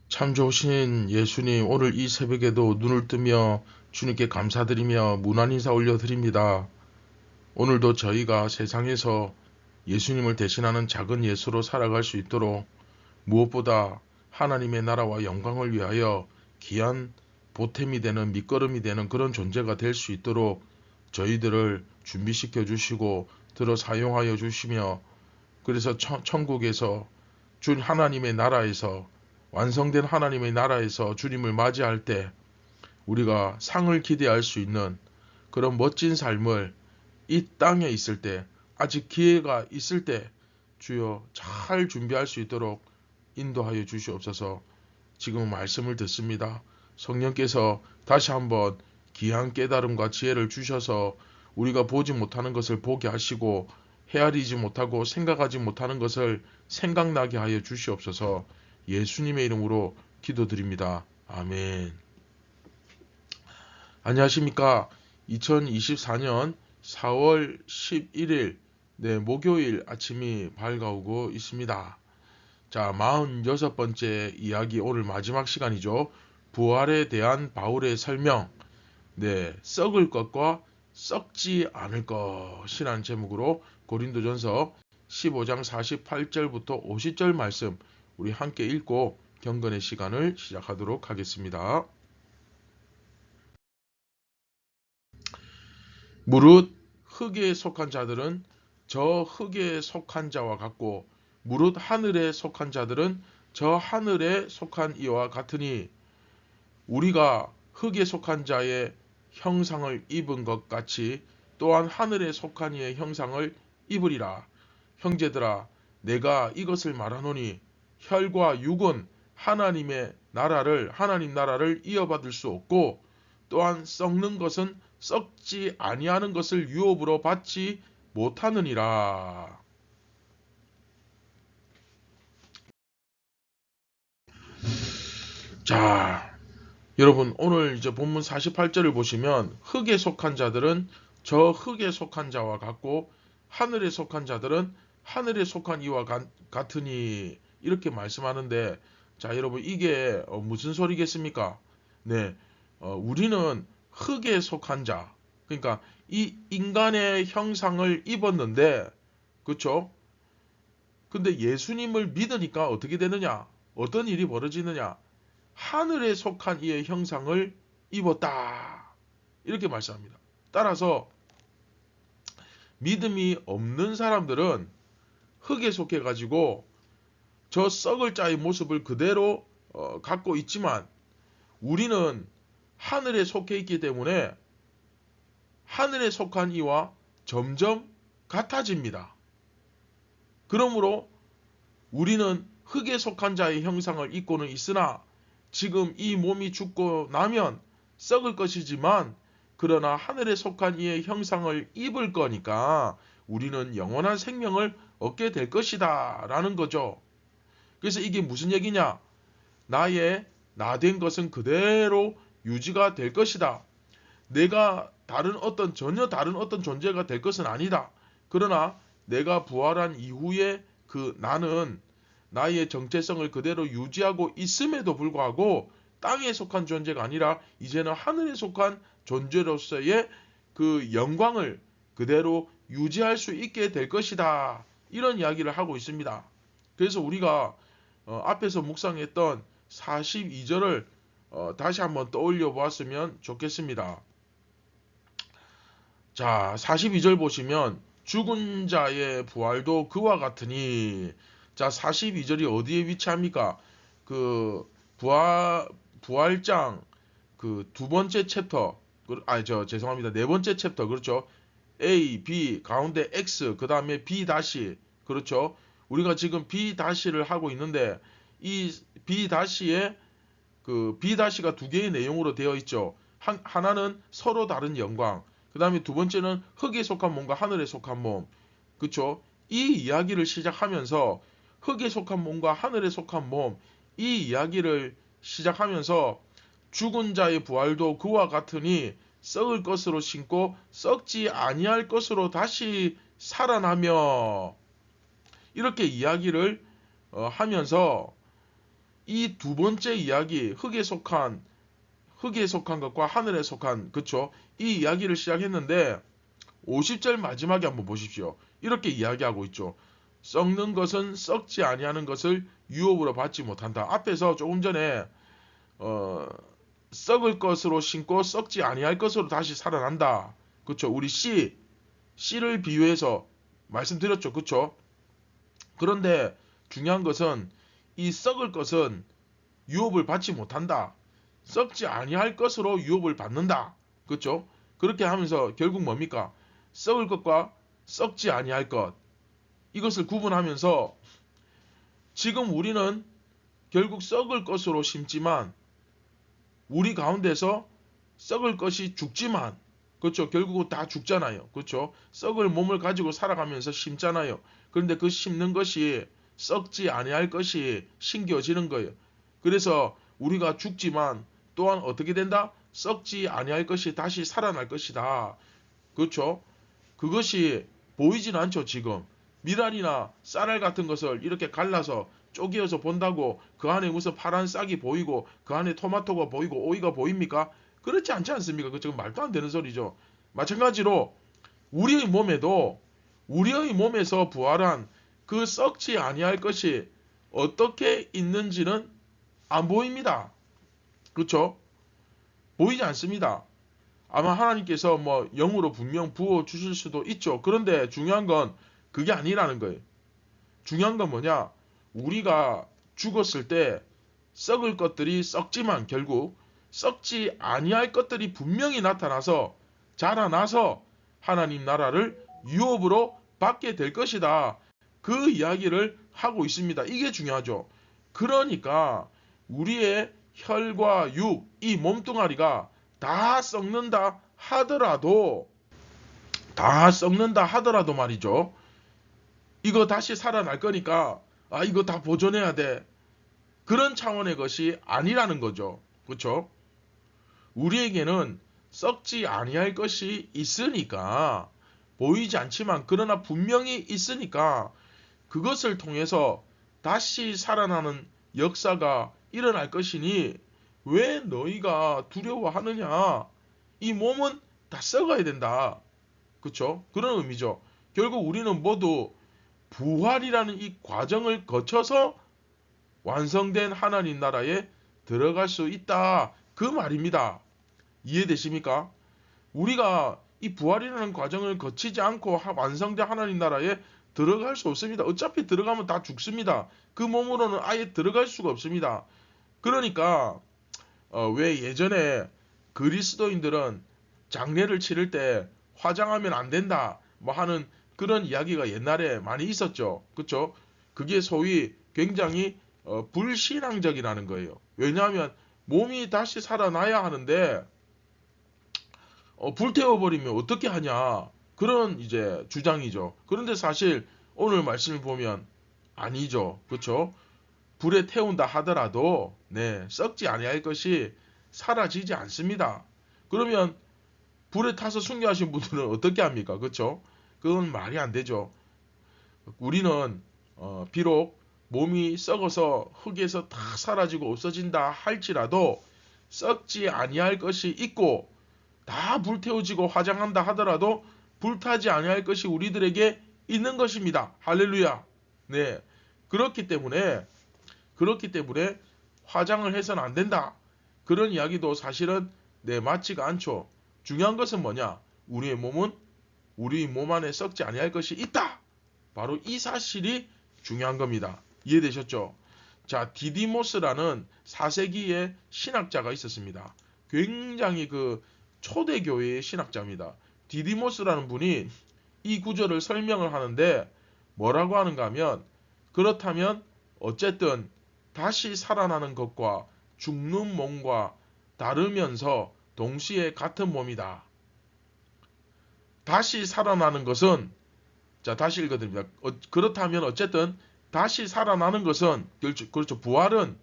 참 좋으신 예수님, 오늘 이 새벽에도 눈을 뜨며 주님께 감사드리며 문안 인사 올려드립니다. 오늘도 저희가 세상에서 예수님을 대신하는 작은 예수로 살아갈 수 있도록 무엇보다 하나님의 나라와 영광을 위하여 귀한 보탬이 되는 밑거름이 되는 그런 존재가 될 수 있도록 저희들을 준비시켜 주시고 들어 사용하여 주시며, 그래서 천국에서 준 하나님의 나라에서, 완성된 하나님의 나라에서 주님을 맞이할 때 우리가 상을 기대할 수 있는 그런 멋진 삶을 이 땅에 있을 때, 아직 기회가 있을 때 주여 잘 준비할 수 있도록 인도하여 주시옵소서. 지금 말씀을 듣습니다. 성령께서 다시 한번 귀한 깨달음과 지혜를 주셔서 우리가 보지 못하는 것을 보게 하시고 헤아리지 못하고 생각하지 못하는 것을 생각나게 하여 주시옵소서. 예수님의 이름으로 기도드립니다. 아멘. 안녕하십니까. 2024년 4월 11일 목요일 아침이 밝아오고 있습니다. 자, 46번째 이야기, 오늘 마지막 시간이죠. 부활에 대한 바울의 설명, 썩을 것과 썩지 않을 것이라는 제목으로 고린도전서 15장 48절부터 50절 말씀 우리 함께 읽고 경건의 시간을 시작하도록 하겠습니다. 무릇 흙에 속한 자들은 저 흙에 속한 자와 같고 무릇 하늘에 속한 자들은 저 하늘에 속한 이와 같으니 우리가 흙에 속한 자의 형상을 입은 것 같이 또한 하늘에 속한 이의 형상을 입으리라. 형제들아, 내가 이것을 말하노니 혈과 육은 하나님 나라를 이어받을 수 없고 또한 썩는 것은 썩지 아니하는 것을 유업으로 받지 못하느니라. 자, 여러분, 오늘 이제 본문 48절을 보시면 흙에 속한 자들은 저 흙에 속한 자와 같고 하늘에 속한 자들은 하늘에 속한 이와 같으니 이렇게 말씀하는데, 자, 여러분, 이게 무슨 소리겠습니까? 우리는 흙에 속한 자, 그러니까 이 인간의 형상을 입었는데, 그렇죠? 근데 예수님을 믿으니까 어떻게 되느냐? 어떤 일이 벌어지느냐? 하늘에 속한 이의 형상을 입었다. 이렇게 말씀합니다. 따라서 믿음이 없는 사람들은 흙에 속해가지고 저 썩을 자의 모습을 그대로 갖고 있지만, 우리는 하늘에 속해 있기 때문에 하늘에 속한 이와 점점 같아집니다. 그러므로 우리는 흙에 속한 자의 형상을 입고는 있으나 지금 이 몸이 죽고 나면 썩을 것이지만, 그러나 하늘에 속한 이의 형상을 입을 거니까 우리는 영원한 생명을 얻게 될 것이다 라는 거죠. 그래서 이게 무슨 얘기냐? 나의 나된 것은 그대로 유지가 될 것이다. 내가 전혀 다른 어떤 존재가 될 것은 아니다. 그러나 내가 부활한 이후에 그 나는 나의 정체성을 그대로 유지하고 있음에도 불구하고 땅에 속한 존재가 아니라 이제는 하늘에 속한 존재로서의 그 영광을 그대로 유지할 수 있게 될 것이다. 이런 이야기를 하고 있습니다. 그래서 우리가 앞에서 묵상했던 42절을 다시 한번 떠올려 보았으면 좋겠습니다. 자, 42절 보시면 죽은 자의 부활도 그와 같으니, 자, 42절이 어디에 위치합니까? 그 부활장 그 두 번째 챕터, 죄송합니다. 네 번째 챕터, 그렇죠? A, B, 가운데 X, 그 다음에 B 다시, 그렇죠? 우리가 지금 B 다시를 하고 있는데, 이 B 다시에 그 B 다시가 두 개의 내용으로 되어 있죠. 하나는 서로 다른 영광, 그 다음에 두 번째는 흙에 속한 몸과 하늘에 속한 몸, 그렇죠? 이 이야기를 시작하면서 흙에 속한 몸과 하늘에 속한 몸, 이 이야기를 시작하면서 죽은 자의 부활도 그와 같으니 썩을 것으로 심고 썩지 아니할 것으로 다시 살아나며, 이렇게 이야기를 하면서 이 두 번째 이야기, 흙에 속한 것과 하늘에 속한, 그쵸? 이 이야기를 시작했는데 50절 마지막에 한번 보십시오. 이렇게 이야기하고 있죠. 썩는 것은 썩지 아니하는 것을 유업으로 받지 못한다. 앞에서 조금 전에 썩을 것으로 심고 썩지 아니할 것으로 다시 살아난다. 그쵸? 우리 씨를 비유해서 말씀드렸죠. 그쵸? 그런데 중요한 것은 이 썩을 것은 유업을 받지 못한다. 썩지 아니할 것으로 유업을 받는다. 그렇죠? 그렇게 하면서 결국 뭡니까? 썩을 것과 썩지 아니할 것, 이것을 구분하면서 지금 우리는 결국 썩을 것으로 심지만 우리 가운데서 썩을 것이 죽지만, 그렇죠? 결국은 다 죽잖아요. 그렇죠? 썩을 몸을 가지고 살아가면서 심잖아요. 그런데 그 심는 것이 썩지 아니할 것이 심겨지는 거예요. 그래서 우리가 죽지만 또한 어떻게 된다? 썩지 아니할 것이 다시 살아날 것이다. 그렇죠? 그것이 보이진 않죠, 지금. 미랄이나 쌀알 같은 것을 이렇게 갈라서 쪼개어서 본다고 그 안에 무슨 파란 싹이 보이고 그 안에 토마토가 보이고 오이가 보입니까? 그렇지 않지 않습니까? 그 지금 말도 안 되는 소리죠. 마찬가지로 우리의 몸에도 우리의 몸에서 부활한 그 썩지 아니할 것이 어떻게 있는지는 안 보입니다. 그렇죠? 보이지 않습니다. 아마 하나님께서 뭐 영으로 분명 부어 주실 수도 있죠. 그런데 중요한 건 그게 아니라는 거예요. 중요한 건 뭐냐? 우리가 죽었을 때 썩을 것들이 썩지만 결국 썩지 아니할 것들이 분명히 나타나서 자라나서 하나님 나라를 유업으로 받게 될 것이다. 그 이야기를 하고 있습니다. 이게 중요하죠. 그러니까 우리의 혈과 육, 이 몸뚱아리가 다 썩는다 하더라도 말이죠. 이거 다시 살아날 거니까 이거 다 보존해야 돼. 그런 차원의 것이 아니라는 거죠. 그렇죠? 우리에게는 썩지 아니할 것이 있으니까, 보이지 않지만 그러나 분명히 있으니까 그것을 통해서 다시 살아나는 역사가 일어날 것이니 왜 너희가 두려워하느냐? 이 몸은 다 썩어야 된다. 그렇죠? 그런 의미죠. 결국 우리는 모두 부활이라는 이 과정을 거쳐서 완성된 하나님 나라에 들어갈 수 있다. 그 말입니다. 이해되십니까? 우리가 이 부활이라는 과정을 거치지 않고 완성된 하나님 나라에 들어갈 수 없습니다. 어차피 들어가면 다 죽습니다. 그 몸으로는 아예 들어갈 수가 없습니다. 그러니까 왜 예전에 그리스도인들은 장례를 치를 때 화장하면 안 된다 뭐 하는 그런 이야기가 옛날에 많이 있었죠. 그렇죠? 그게 소위 굉장히 불신앙적이라는 거예요. 왜냐하면 몸이 다시 살아나야 하는데 불태워버리면 어떻게 하냐, 그런 이제 주장이죠. 그런데 사실 오늘 말씀을 보면 아니죠. 그렇죠? 불에 태운다 하더라도 썩지 아니할 것이 사라지지 않습니다. 그러면 불에 타서 순교하신 분들은 어떻게 합니까? 그렇죠? 그건 말이 안 되죠. 우리는 비록 몸이 썩어서 흙에서 다 사라지고 없어진다 할지라도 썩지 아니할 것이 있고 다 불태워지고 화장한다 하더라도 불타지 아니할 것이 우리들에게 있는 것입니다. 할렐루야. 네. 그렇기 때문에 화장을 해서는 안 된다. 그런 이야기도 사실은 맞지가 않죠. 중요한 것은 뭐냐? 우리의 몸은 우리 몸 안에 썩지 아니할 것이 있다. 바로 이 사실이 중요한 겁니다. 이해되셨죠? 자, 디디모스라는 4세기의 신학자가 있었습니다. 굉장히 그 초대교회의 신학자입니다. 디디모스라는 분이 이 구절을 설명을 하는데 뭐라고 하는가 하면, 그렇다면 어쨌든 다시 살아나는 것과 죽는 몸과 다르면서 동시에 같은 몸이다. 다시 살아나는 것은, 자, 다시 읽어드립니다. 그렇다면 어쨌든 다시 살아나는 것은, 그렇죠. 부활은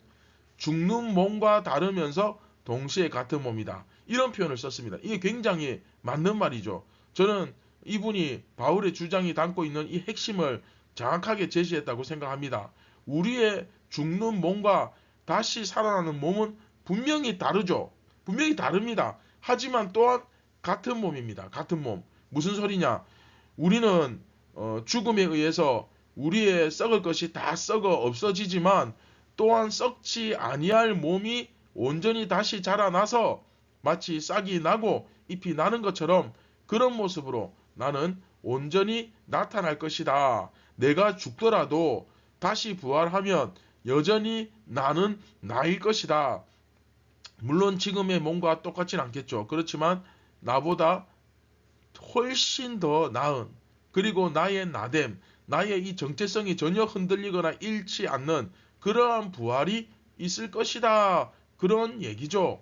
죽는 몸과 다르면서 동시에 같은 몸이다. 이런 표현을 썼습니다. 이게 굉장히 맞는 말이죠. 저는 이분이 바울의 주장이 담고 있는 이 핵심을 정확하게 제시했다고 생각합니다. 우리의 죽는 몸과 다시 살아나는 몸은 분명히 다르죠. 분명히 다릅니다. 하지만 또한 같은 몸입니다. 같은 몸. 무슨 소리냐? 우리는 죽음에 의해서 우리의 썩을 것이 다 썩어 없어지지만 또한 썩지 아니할 몸이 온전히 다시 자라나서 마치 싹이 나고 잎이 나는 것처럼 그런 모습으로 나는 온전히 나타날 것이다. 내가 죽더라도 다시 부활하면 여전히 나는 나일 것이다. 물론 지금의 몸과 똑같진 않겠죠. 그렇지만 나보다 훨씬 더 나은, 그리고 나의 나됨, 나의 이 정체성이 전혀 흔들리거나 잃지 않는 그러한 부활이 있을 것이다. 그런 얘기죠.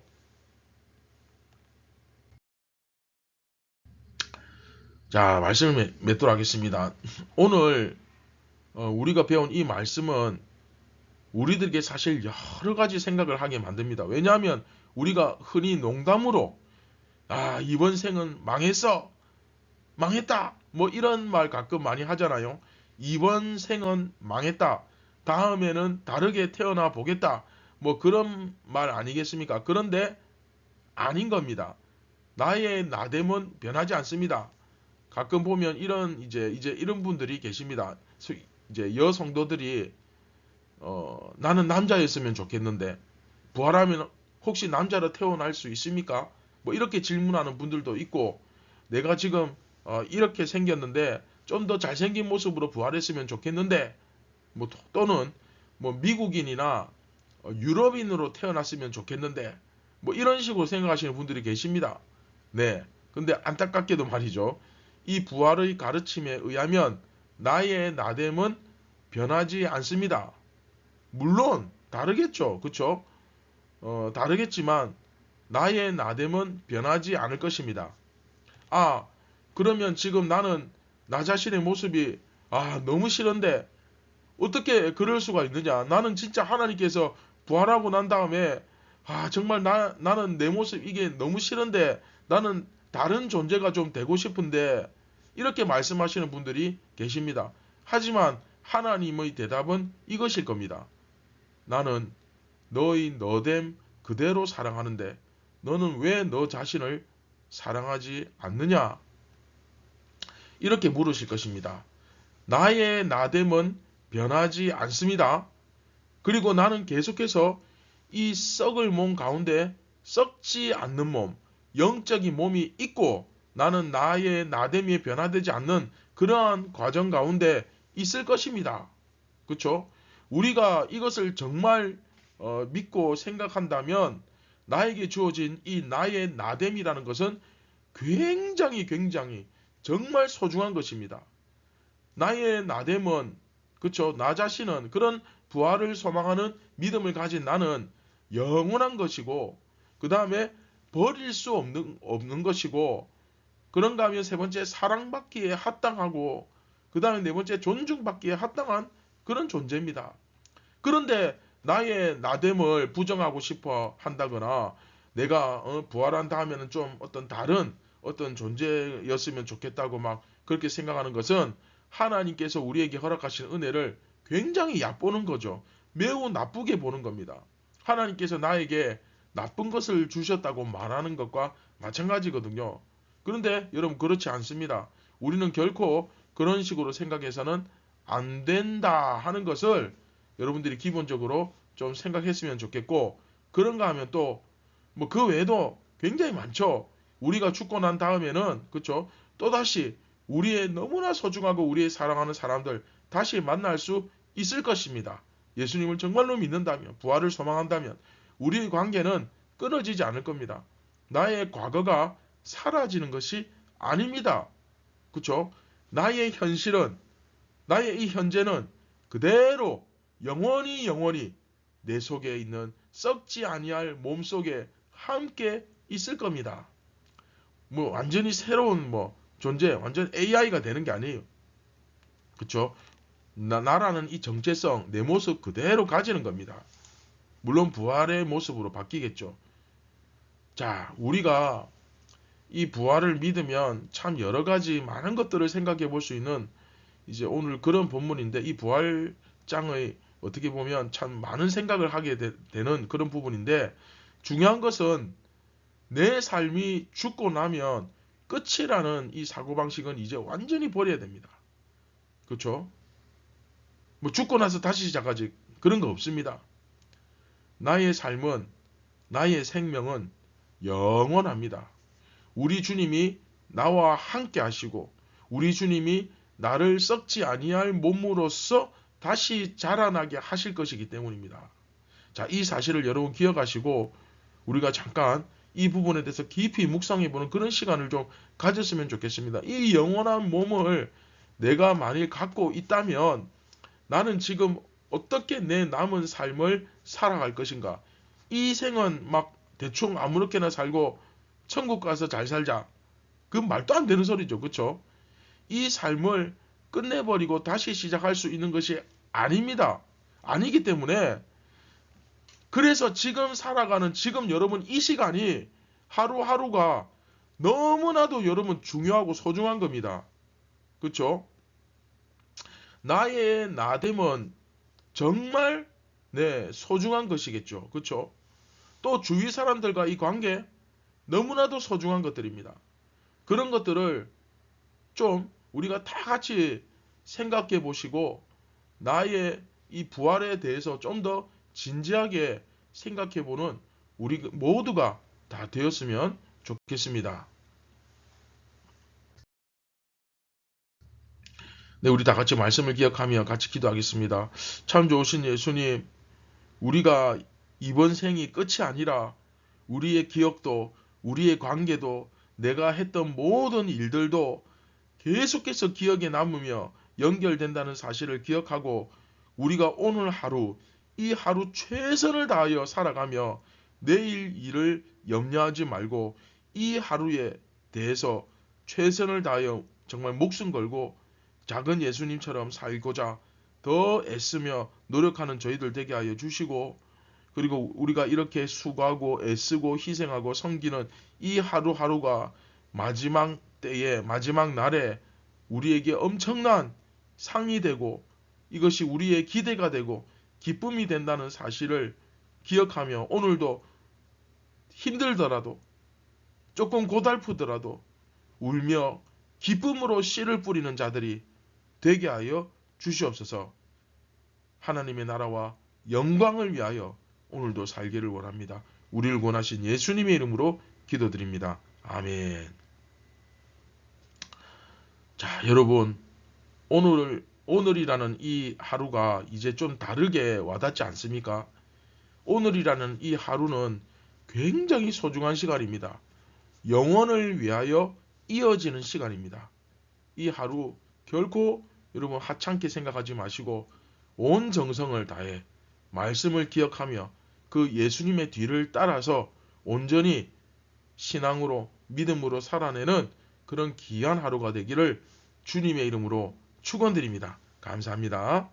자, 말씀을 맺도록 하겠습니다. 오늘 우리가 배운 이 말씀은 우리들에게 사실 여러 가지 생각을 하게 만듭니다. 왜냐하면 우리가 흔히 농담으로 이번 생은 망했어, 망했다, 뭐 이런 말 가끔 많이 하잖아요. 이번 생은 망했다, 다음에는 다르게 태어나 보겠다, 뭐 그런 말 아니겠습니까? 그런데 아닌 겁니다. 나의 나됨은 변하지 않습니다. 가끔 보면 이제 이런 분들이 계십니다. 이제 여성도들이 나는 남자였으면 좋겠는데 부활하면 혹시 남자로 태어날 수 있습니까? 뭐 이렇게 질문하는 분들도 있고, 내가 지금 이렇게 생겼는데 좀 더 잘생긴 모습으로 부활했으면 좋겠는데, 뭐 또는 뭐 미국인이나 유럽인으로 태어났으면 좋겠는데, 뭐 이런 식으로 생각하시는 분들이 계십니다. 네. 근데 안타깝게도 말이죠. 이 부활의 가르침에 의하면 나의 나됨은 변하지 않습니다. 물론 다르겠죠. 그쵸? 다르겠지만 나의 나됨은 변하지 않을 것입니다. 그러면 지금 나는 나 자신의 모습이 너무 싫은데 어떻게 그럴 수가 있느냐? 나는 진짜 하나님께서 부활하고 난 다음에 정말 나는 내 모습 이게 너무 싫은데 나는 다른 존재가 좀 되고 싶은데, 이렇게 말씀하시는 분들이 계십니다. 하지만 하나님의 대답은 이것일 겁니다. 나는 너의 너됨 그대로 사랑하는데 너는 왜 너 자신을 사랑하지 않느냐? 이렇게 물으실 것입니다. 나의 나됨은 변하지 않습니다. 그리고 나는 계속해서 이 썩을 몸 가운데 썩지 않는 몸, 영적인 몸이 있고, 나는 나의 나됨이 변화되지 않는 그러한 과정 가운데 있을 것입니다. 그렇죠? 우리가 이것을 정말 믿고 생각한다면 나에게 주어진 이 나의 나됨이라는 것은 굉장히 정말 소중한 것입니다. 나의 나됨은, 그렇죠? 나 자신은, 그런 부활을 소망하는 믿음을 가진 나는 영원한 것이고, 그 다음에 버릴 수 없는 것이고, 그런가 하면 세 번째 사랑받기에 합당하고, 그 다음에 네 번째 존중받기에 합당한 그런 존재입니다. 그런데 나의 나됨을 부정하고 싶어 한다거나, 내가 부활한 다음에는 좀 어떤 다른 어떤 존재였으면 좋겠다고 막 그렇게 생각하는 것은 하나님께서 우리에게 허락하신 은혜를 굉장히 얕보는 거죠. 매우 나쁘게 보는 겁니다. 하나님께서 나에게 나쁜 것을 주셨다고 말하는 것과 마찬가지거든요. 그런데 여러분 그렇지 않습니다. 우리는 결코 그런 식으로 생각해서는 안 된다 하는 것을 여러분들이 기본적으로 좀 생각했으면 좋겠고, 그런가 하면 또 뭐 그 외에도 굉장히 많죠. 우리가 죽고 난 다음에는 그쵸? 또다시 우리의 너무나 소중하고 우리의 사랑하는 사람들 다시 만날 수 있을 것입니다. 예수님을 정말로 믿는다면, 부활을 소망한다면 우리의 관계는 끊어지지 않을 겁니다. 나의 과거가 사라지는 것이 아닙니다. 그쵸? 나의 현실은, 나의 이 현재는 그대로 영원히 내 속에 있는 썩지 아니할 몸 속에 함께 있을 겁니다. 뭐 완전히 새로운 뭐 존재, 완전 AI가 되는 게 아니에요. 그쵸? 나라는 이 정체성, 내 모습 그대로 가지는 겁니다. 물론 부활의 모습으로 바뀌겠죠. 자, 우리가 이 부활을 믿으면 참 여러 가지 많은 것들을 생각해 볼 수 있는 이제 오늘 그런 본문인데, 이 부활장의 어떻게 보면 참 많은 생각을 하게 되는 그런 부분인데, 중요한 것은 내 삶이 죽고 나면 끝이라는 이 사고방식은 이제 완전히 버려야 됩니다. 그렇죠? 뭐 죽고 나서 다시 시작하지 그런 거 없습니다. 나의 삶은, 나의 생명은 영원합니다. 우리 주님이 나와 함께 하시고 우리 주님이 나를 썩지 아니할 몸으로써 다시 자라나게 하실 것이기 때문입니다. 자, 이 사실을 여러분 기억하시고 우리가 잠깐 이 부분에 대해서 깊이 묵상해보는 그런 시간을 좀 가졌으면 좋겠습니다. 이 영원한 몸을 내가 만일 갖고 있다면 나는 지금 어떻게 내 남은 삶을 살아갈 것인가? 이 생은 막 대충 아무렇게나 살고 천국 가서 잘 살자. 그건 말도 안 되는 소리죠. 그렇죠? 이 삶을 끝내버리고 다시 시작할 수 있는 것이 아닙니다. 아니기 때문에, 그래서 지금 살아가는 지금 여러분 이 시간이 하루하루가 너무나도 여러분 중요하고 소중한 겁니다. 그렇죠? 나의 나됨은 정말 소중한 것이겠죠. 그렇죠? 또 주위 사람들과 이 관계 너무나도 소중한 것들입니다. 그런 것들을 좀 우리가 다 같이 생각해 보시고 나의 이 부활에 대해서 좀 더 진지하게 생각해 보는 우리 모두가 다 되었으면 좋겠습니다. 네, 우리 다 같이 말씀을 기억하며 같이 기도하겠습니다. 참 좋으신 예수님, 우리가 이번 생이 끝이 아니라 우리의 기억도, 우리의 관계도, 내가 했던 모든 일들도 계속해서 기억에 남으며 연결된다는 사실을 기억하고 우리가 오늘 하루, 이 하루 최선을 다하여 살아가며 내일 일을 염려하지 말고 이 하루에 대해서 최선을 다하여 정말 목숨 걸고 작은 예수님처럼 살고자 더 애쓰며 노력하는 저희들 되게 하여 주시고, 그리고 우리가 이렇게 수고하고 애쓰고 희생하고 섬기는 이 하루하루가 마지막 때에, 마지막 날에 우리에게 엄청난 상이 되고 이것이 우리의 기대가 되고 기쁨이 된다는 사실을 기억하며 오늘도 힘들더라도, 조금 고달프더라도 울며 기쁨으로 씨를 뿌리는 자들이 되게 하여 주시옵소서. 하나님의 나라와 영광을 위하여 오늘도 살기를 원합니다. 우리를 원하신 예수님의 이름으로 기도드립니다. 아멘. 자, 여러분, 오늘이라는 이 하루가 이제 좀 다르게 와닿지 않습니까? 오늘이라는 이 하루는 굉장히 소중한 시간입니다. 영원을 위하여 이어지는 시간입니다. 이 하루 결코 여러분 하찮게 생각하지 마시고 온 정성을 다해 말씀을 기억하며 그 예수님의 뒤를 따라서 온전히 신앙으로, 믿음으로 살아내는 그런 귀한 하루가 되기를 주님의 이름으로 축원드립니다. 감사합니다.